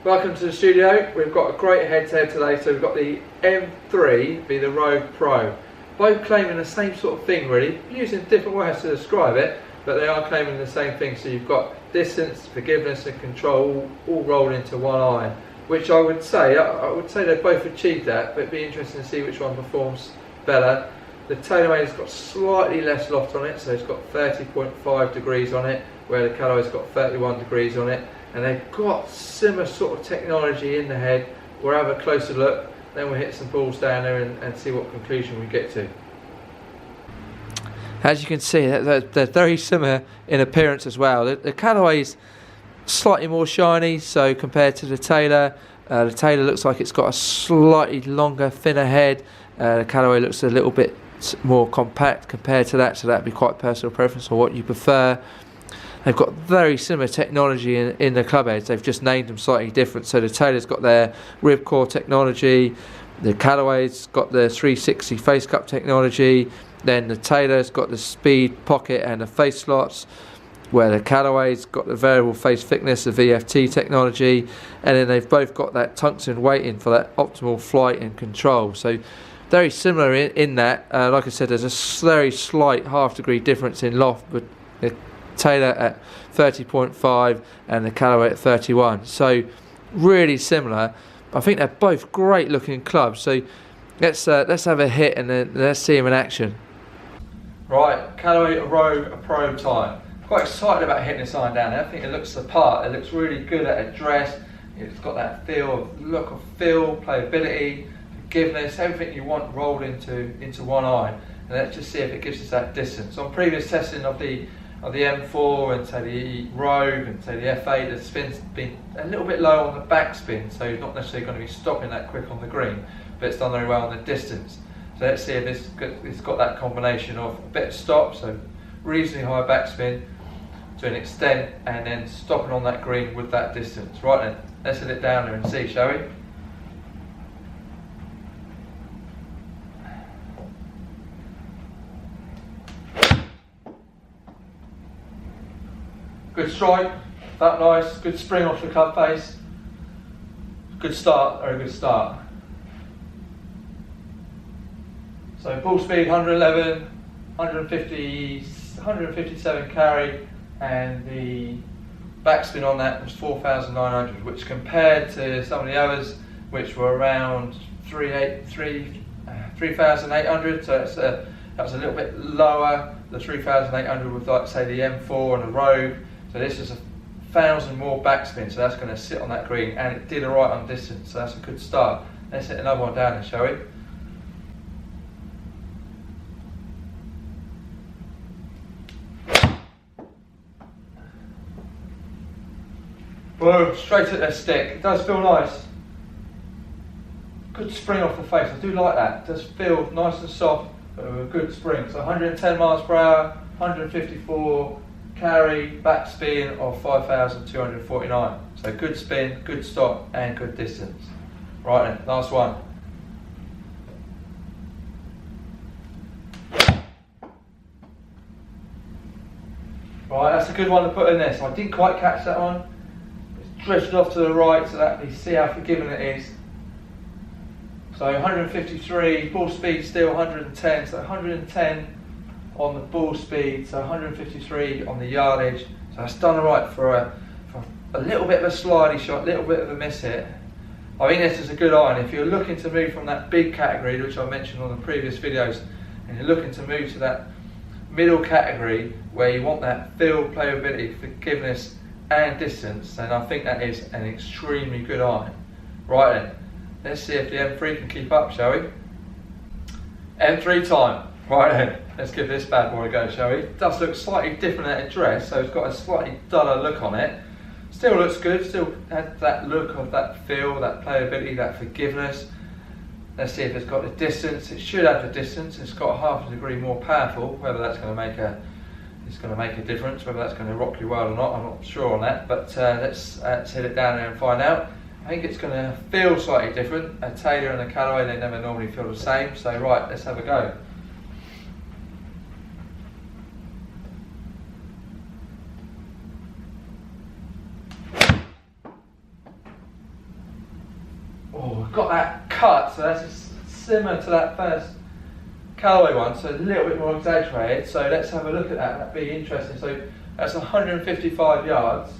Welcome to the studio. We've got a great head-to-head today. So we've got the M3 v the Rogue Pro. Both claiming the same sort of thing really, using different words to describe it, but they are claiming the same thing. So you've got distance, forgiveness and control all rolled into one iron, which I would say they both achieved that, but it'd be interesting to see which one performs better. The TaylorMade has got slightly less loft on it, so it's got 30.5 degrees on it, where the Callaway's got 31 degrees on it. And they've got similar sort of technology in the head. We'll have a closer look, then we'll hit some balls down there and see what conclusion we get to. As you can see, they're very similar in appearance as well. The Callaway's slightly more shiny, so compared to the Taylor looks like it's got a slightly longer, thinner head. The Callaway looks a little bit more compact compared to that, so that'd be quite personal preference or what you prefer. They've got very similar technology in the club heads. They've just named them slightly different. So the Taylor's got their RIBCOR technology, the Callaway's got the 360 face cup technology, then the Taylor's got the speed pocket and the face slots, where the Callaway's got the variable face thickness, the VFT technology, and then they've both got that tungsten weighting for that optimal flight and control. So very similar in that. Like I said, there's a very slight half-degree difference in loft, but the Taylor at 30.5 and the Callaway at 31. So really similar. I think they're both great looking clubs. So let's have a hit and then let's see them in action. Right, Callaway Rogue Pro time. Quite excited about hitting this iron down there. I think it looks the part. It looks really good at address. It's got that look of feel, playability, forgiveness, everything you want rolled into one iron. And let's just see if it gives us that distance. On previous testing of the M4 and say the Rogue and say the F8, the spin's been a little bit low on the backspin, so you're not necessarily going to be stopping that quick on the green, but it's done very well on the distance. So let's see if it's got that combination of a bit of stop, so reasonably high backspin to an extent, and then stopping on that green with that distance. Right then, let's hit it down there and see, shall we? Good strike, that nice, good spring off the club face. Good start, very good start. So ball speed 111, 157 carry, and the backspin on that was 4,900, which compared to some of the others, which were around 3,800, so that was a little bit lower. The 3,800 with, like say, the M4 and the Rogue. So this is 1,000 more backspin, so that's going to sit on that green, and it did alright on distance, so that's a good start. Let's hit another one down there, shall we? Boom, straight at their stick. It does feel nice. Good spring off the face, I do like that. It does feel nice and soft, but with a good spring. So 110 miles per hour, 154 carry, backspin of 5,249. So good spin, good stop, and good distance. Right then, last one. Right, that's a good one to put in this. I didn't quite catch that one. It's drifted off to the right, so that you see how forgiving it is. So 153, ball speed still 110, so 110 on the ball speed, so 153 on the yardage. So that's done alright for a little bit of a slidey shot, a little bit of a miss hit. I think this is a good iron. If you're looking to move from that big category, which I mentioned on the previous videos, and you're looking to move to that middle category where you want that feel, playability, forgiveness and distance, then I think that is an extremely good iron. Right then, let's see if the M3 can keep up, shall we? M3 time. Right then, let's give this bad boy a go, shall we? It does look slightly different at address, so it's got a slightly duller look on it. Still looks good, still has that look of that feel, that playability, that forgiveness. Let's see if it's got the distance. It should have the distance. It's got half a degree more powerful. Whether that's going to make a difference, whether that's going to rock you well or not, I'm not sure on that. But let's hit it down there and find out. I think it's going to feel slightly different. A Taylor and a Callaway, they never normally feel the same. So right, let's have a go. Oh, we've got that cut, so that's similar to that first Callaway one, so a little bit more exaggerated. So let's have a look at that. That'd be interesting. So that's 155 yards,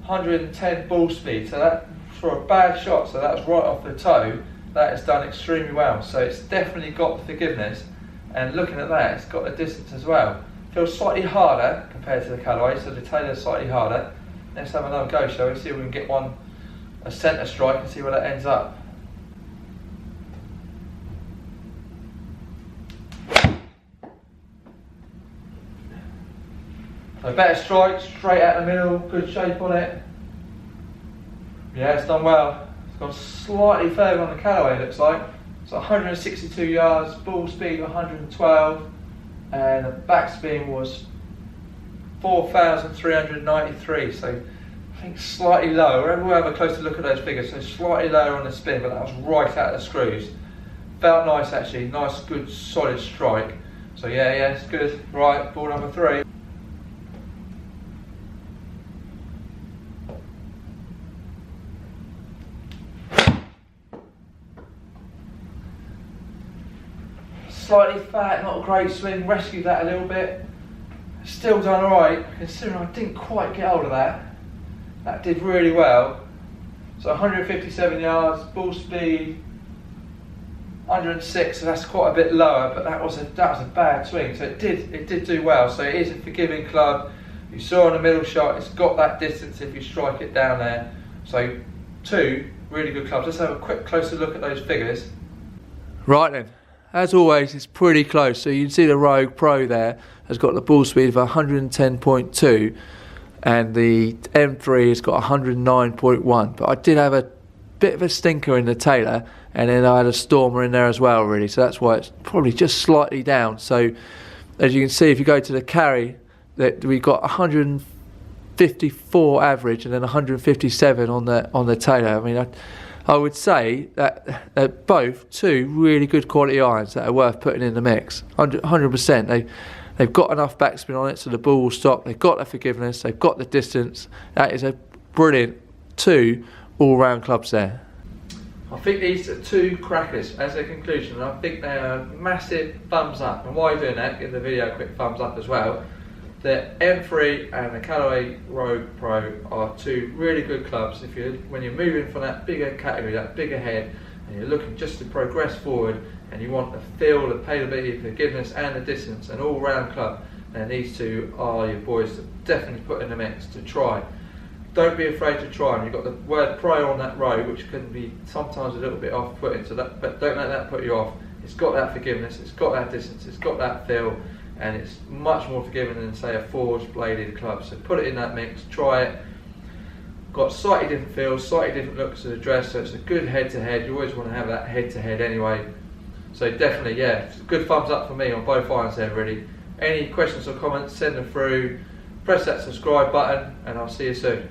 110 ball speed. So that, for a bad shot, so that was right off the toe. That has done extremely well. So it's definitely got the forgiveness. And looking at that, it's got the distance as well. Feels slightly harder compared to the Callaway, so the Taylor's slightly harder. Let's have another go, shall we? See if we can get one, a centre strike, and see where that ends up. So better strike, straight out the middle, good shape on it. Yeah, it's done well. It's gone slightly further on the Callaway, it looks like. So 162 yards, ball speed 112, and the backspin was 4,393. So I think slightly lower. We'll have a closer look at those figures. So slightly lower on the spin, but that was right out of the screws. Felt nice actually, nice, good, solid strike. So yeah, it's good. Right, ball number 3. Slightly fat, not a great swing, rescued that a little bit. Still done alright, considering I didn't quite get hold of that. That did really well. So 157 yards, ball speed 106, so that's quite a bit lower, but that was a bad swing. So it did do well. So it is a forgiving club. You saw on the middle shot, it's got that distance if you strike it down there. So 2 really good clubs. Let's have a quick closer look at those figures. Right then. As always, it's pretty close. So you can see the Rogue Pro there has got the ball speed of 110.2 and the M3 has got 109.1. But I did have a bit of a stinker in the Taylor, and then I had a Stormer in there as well, really. So that's why it's probably just slightly down. So as you can see, if you go to the carry, that we've got 154 average and then 157 on the Taylor. I mean, I would say that they're both 2 really good quality irons that are worth putting in the mix. 100%. They've got enough backspin on it so the ball will stop. They've got the forgiveness. They've got the distance. That is a brilliant 2 all-round clubs there. I think these are 2 crackers as a conclusion. I think they are massive thumbs up. And while you're doing that, give the video a quick thumbs up as well. The M3 and the Callaway Rogue Pro are 2 really good clubs when you're moving from that bigger category, that bigger head, and you're looking just to progress forward and you want the feel, the payability, forgiveness and the distance, an all-round club, then these 2 are your boys to definitely put in the mix to try. Don't be afraid to try them. You've got the word pro on that Rogue, which can be sometimes a little bit off-putting, so but don't let that put you off. It's got that forgiveness, it's got that distance, it's got that feel, and it's much more forgiving than say a forged bladed club. So put it in that mix, try it. Got slightly different feels, slightly different looks to the dress, so it's a good head to head. You always want to have that head to head anyway. So definitely, yeah, it's a good thumbs up for me on both irons there really. Any questions or comments, send them through. Press that subscribe button and I'll see you soon.